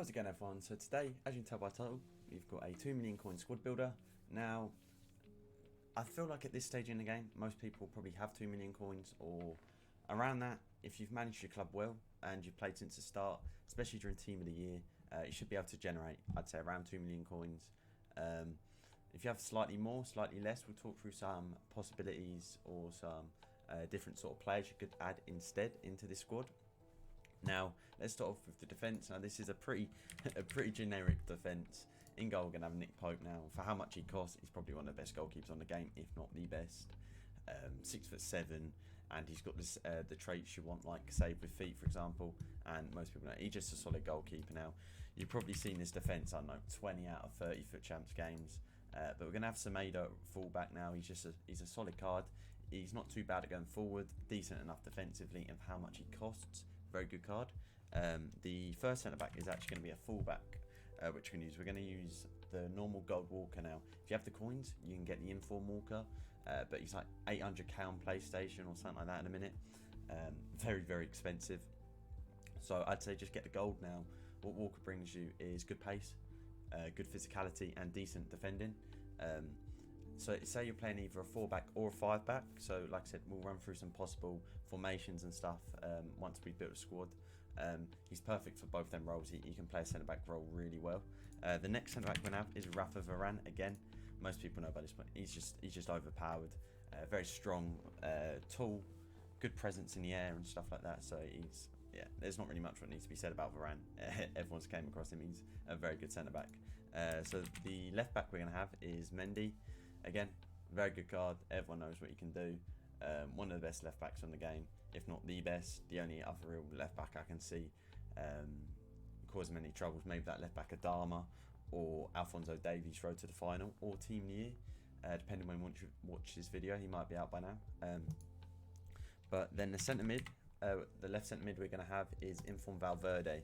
How's it going, everyone? So today, as you can tell by the title, we've got a 2 million coin squad builder. Now, I feel like at this stage in the game, most people probably have 2 million coins or around that. If you've managed your club well and you've played since the start, especially during Team of the Year, you should be able to generate, I'd say, around 2 million coins. If you have slightly more, slightly less, we'll talk through some possibilities or some different sort of players you could add instead into this squad. Now, let's start off with the defence. Now, this is a pretty generic defence. In goal, we're going to have Nick Pope. Now, for how much he costs, he's probably one of the best goalkeepers on the game, if not the best. 6'7", and he's got this, the traits you want, like save with feet, for example. And most people know he's just a solid goalkeeper. Now, you've probably seen this defence, I don't know, 20 out of 30 FUT Champs games. But we're going to have Semedo fullback now. He's a solid card. He's not too bad at going forward, decent enough defensively, and for how much he costs, very good card. The first centre back is actually going to be a fullback, which we're going to use. We're going to use the normal gold Walker now. If you have the coins, you can get the inform Walker, but he's like 800k on PlayStation or something like that in a minute. Very expensive. So I'd say just get the gold now. What Walker brings you is good pace, good physicality, and decent defending. So say you're playing either a 4-back or a 5-back. So like I said, we'll run through some possible formations and stuff once we've built a squad. He's perfect for both them roles. He can play a centre-back role really well. The next centre-back we're going to have is Rafa Varan. Again, most people know about this, but he's just overpowered. Very strong, tall, good presence in the air and stuff like that. So there's not really much what needs to be said about Varane. Everyone's came across him. He's a very good centre-back. So the left-back we're going to have is Mendy. Again, very good card. Everyone knows what he can do. One of the best left backs on the game, if not the best. The only other real left back I can see causing many troubles, maybe that left back Adama or Alphonso Davies road to the final, or Team of the Year, depending when you watch this video. He might be out by now. But then the centre mid, the left centre mid we're going to have is Inform Valverde.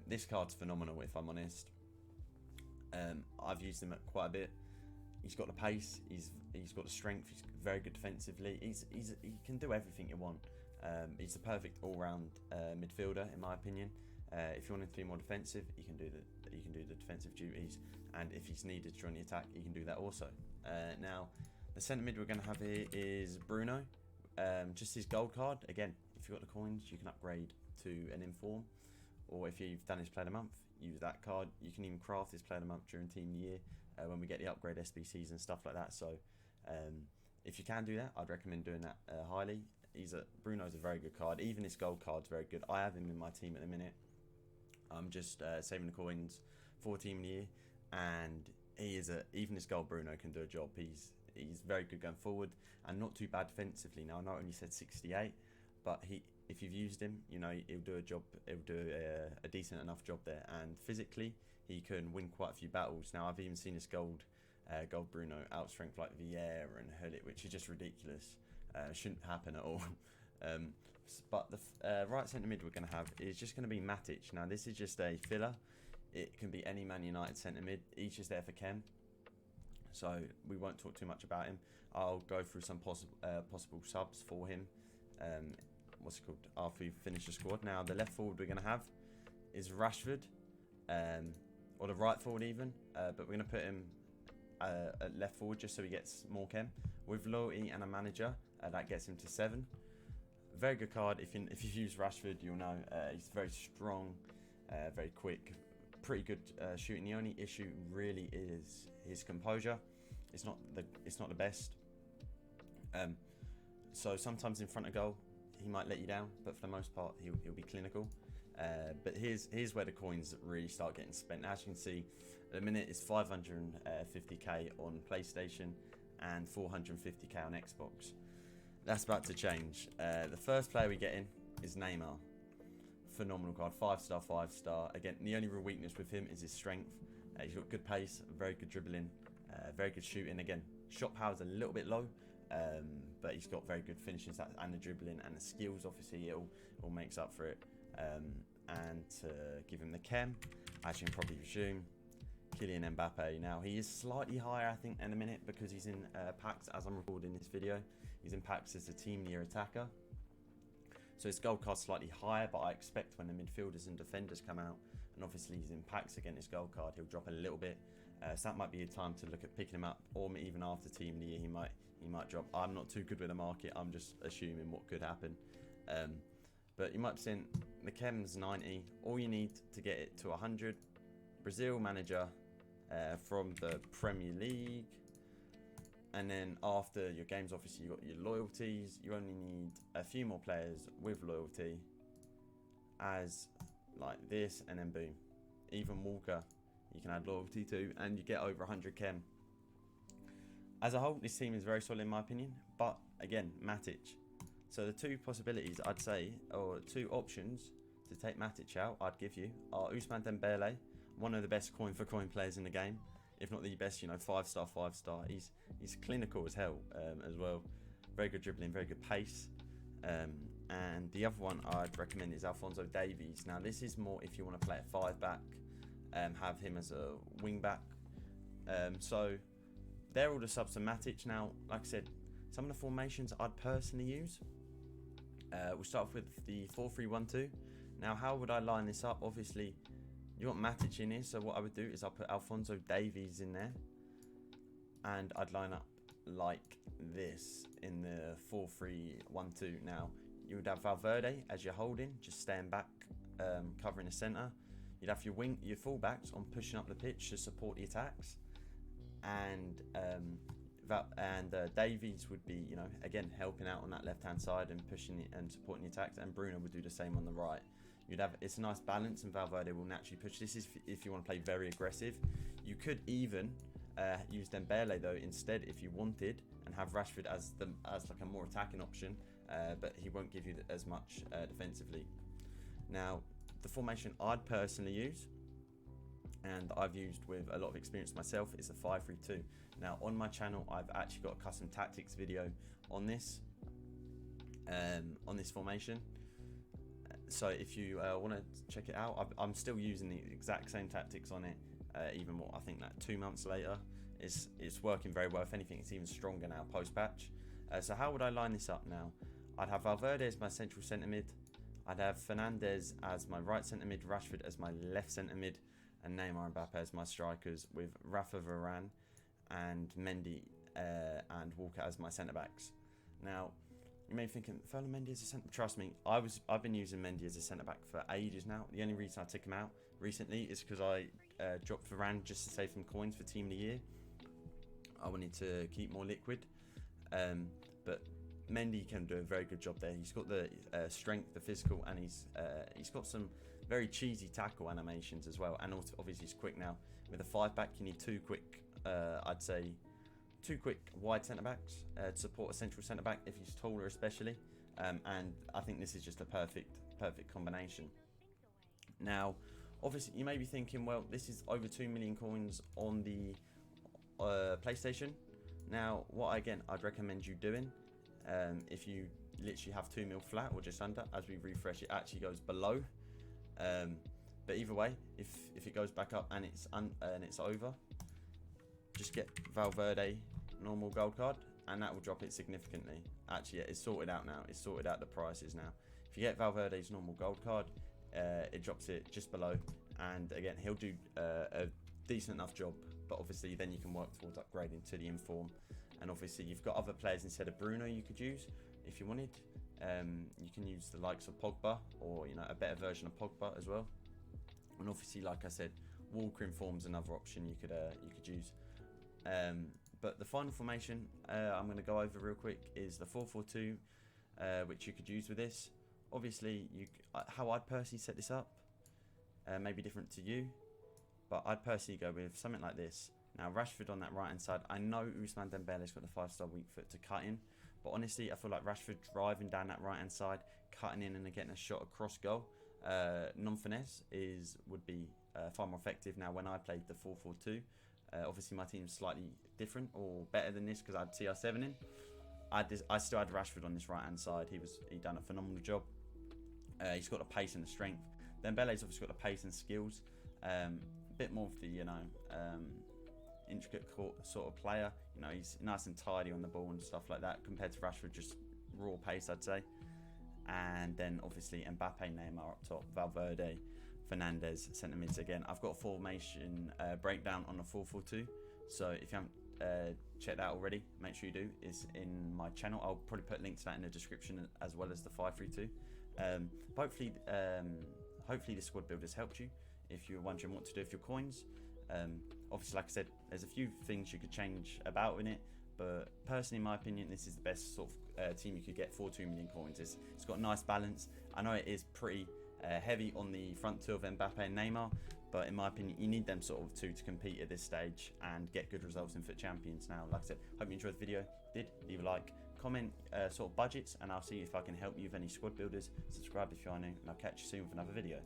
This card's phenomenal, if I'm honest. I've used him quite a bit. He's got the pace, he's got the strength, he's very good defensively. He can do everything you want. He's the perfect all-round midfielder, in my opinion. If you want him to be more defensive, he can do the defensive duties, and if he's needed to join the attack, he can do that also. Now, the centre mid we're going to have here is Bruno. Just his gold card. Again, if you've got the coins, you can upgrade to an inform, or if you've done his player of the month, use that card. You can even craft his player of the month during Team of the Year when we get the upgrade SBCs and stuff like that. So if you can do that, I'd recommend doing that highly. Bruno's a very good card. Even his gold card's very good. I have him in my team at the minute. I'm just saving the coins for Team of the Year, and even his gold Bruno can do a job. He's very good going forward and not too bad defensively. Now, I know I only said 68, but if you've used him, you know he'll do a job. He'll do a decent enough job there, and physically he can win quite a few battles. Now, I've even seen this gold Bruno outstrength like Vieira and Hullet, which is just ridiculous. Shouldn't happen at all. But the right centre mid we're going to have is just going to be Matic. Now, this is just a filler. It can be any Man United centre mid. He's just there for chem, so we won't talk too much about him. I'll go through some possible subs for him. After we finish the squad. Now, the left forward we're going to have is Rashford, or the right forward even, but we're going to put him at left forward just so he gets more chem. With loyalty and a manager, that gets him to 7. Very good card. If you use Rashford, you'll know he's very strong, very quick, pretty good shooting. The only issue really is his composure. It's not the best. So sometimes in front of goal, he might let you down, but for the most part, he'll be clinical. But here's where the coins really start getting spent. As you can see, at the minute it's 550k on PlayStation and 450k on Xbox. That's about to change. The first player we get in is Neymar. Phenomenal card, 5-star, 5-star. Again, the only real weakness with him is his strength. He's got good pace, very good dribbling, very good shooting. Again, shot power's a little bit low, but he's got very good finishing stats and the dribbling and the skills. Obviously, it all makes up for it. And to give him the chem, as you can probably presume, Kylian Mbappe. Now, he is slightly higher, I think, in a minute because he's in packs as I'm recording this video. He's in packs as a Team of the Year attacker. So his gold card's slightly higher, but I expect when the midfielders and defenders come out, and obviously his impacts against his gold card, he'll drop a little bit. So that might be a time to look at picking him up, or even after Team of the Year, he might drop. I'm not too good with the market. I'm just assuming what could happen. But you might be saying the Chem's 90. All you need to get it to 100. Brazil manager from the Premier League. And then after your games, obviously, you've got your loyalties. You only need a few more players with loyalty as like this, and then boom. Even Walker, you can add loyalty to, and you get over 100 chem. As a whole, this team is very solid in my opinion. But again, Matic. So the two possibilities I'd say, or two options to take Matic out, I'd give you, are Ousmane Dembele, one of the best coin for coin players in the game, if not the best, 5-star. He's clinical as hell as well. Very good dribbling, very good pace. And the other one I'd recommend is Alphonso Davies. Now this is more if you want to play a 5-back, have him as a wing back. So they're all the subs to Matic. Now, like I said, some of the formations I'd personally use. We'll start off with the 4-3-1-2. Now, how would I line this up? Obviously, you got Matic in here, so what I would do is I'll put Alphonso Davies in there, and I'd line up like this in the 4-3-1-2. Now, you would have Valverde as your holding, just staying back, covering the centre. You'd have your fullbacks on pushing up the pitch to support the attacks, and Davies would be, again helping out on that left-hand side and pushing it and supporting the attacks, and Bruno would do the same on the right. It's a nice balance, and Valverde will naturally push. This is if you want to play very aggressive. You could even use Dembele though instead if you wanted, and have Rashford as like a more attacking option, but he won't give you as much defensively. Now, the formation I'd personally use, and I've used with a lot of experience myself, is a 5-3-2. Now on my channel, I've actually got a custom tactics video on this formation. So if you want to check it out, I'm still using the exact same tactics on it, even more. I think that 2 months later, it's working very well. If anything, it's even stronger now post-patch. So how would I line this up now? I'd have Valverde as my central centre mid. I'd have Fernandes as my right centre mid, Rashford as my left centre mid, and Neymar and Mbappe as my strikers, with Rafa Varan and Mendy and Walker as my centre backs. Now, you may be thinking, Ferland Mendy as a centre. Trust me, I've been using Mendy as a centre back for ages now. The only reason I took him out recently is because I dropped Varan just to save some coins for Team of the Year. I wanted to keep more liquid, but Mendy can do a very good job there. He's got the strength, the physical, and he's got some very cheesy tackle animations as well. And also, obviously, he's quick now. With a 5-back, you need two quick, I'd say, two quick wide centre backs to support a central centre back if he's taller, especially. And I think this is just a perfect combination. Now, obviously, you may be thinking, well, this is over 2 million coins on the PlayStation. Now, what I'd recommend you doing, if you literally have 2 mil flat or just under, as we refresh, it actually goes below. But either way, if it goes back up and it's over, just get Valverde normal gold card, and that will drop it significantly. Actually, yeah, it's sorted out now. It's sorted out the prices now. If you get Valverde's normal gold card, it drops it just below, and again, he'll do a decent enough job. But obviously, then you can work towards upgrading to the inform. And obviously, you've got other players instead of Bruno you could use if you wanted. You can use the likes of Pogba, or a better version of Pogba as well. And obviously, like I said, Walker inform's another option you could use. But the final formation I'm going to go over real quick is the 4-4-2, which you could use with this. Obviously, how I'd personally set this up may be different to you, but I'd personally go with something like this. Now, Rashford on that right-hand side. I know Ousmane Dembele's got the 5-star weak foot to cut in, but honestly, I feel like Rashford driving down that right-hand side, cutting in and getting a shot across goal, non-finesse would be far more effective. Now, when I played the 4-4-2, obviously my team's slightly different or better than this because I had CR7 in. I still had Rashford on this right-hand side. He done a phenomenal job. He's got the pace and the strength. Dembele's obviously got the pace and skills. A bit more of the intricate sort of player. He's nice and tidy on the ball and stuff like that, compared to Rashford, just raw pace, I'd say. And then obviously Mbappe, Neymar up top, Valverde, Fernandez centre mids again. I've got a formation breakdown on the 4-4-2. So if you haven't checked that already, make sure you do. It's in my channel. I'll probably put links to that in the description as well as the 5-3-2. Hopefully the squad builders helped you if you're wondering what to do with your coins. Obviously, like I said, there's a few things you could change about in it, but personally, in my opinion, this is the best sort of team you could get for 2 million coins. It's got a nice balance. I know it is pretty heavy on the front two of Mbappe and Neymar, but in my opinion, you need them sort of two to compete at this stage and get good results in FUT Champions. Now, like I said, hope you enjoyed the video. Did leave a like, comment sort of budgets, and I'll see if I can help you with any squad builders. Subscribe if you are new, and I'll catch you soon with another video.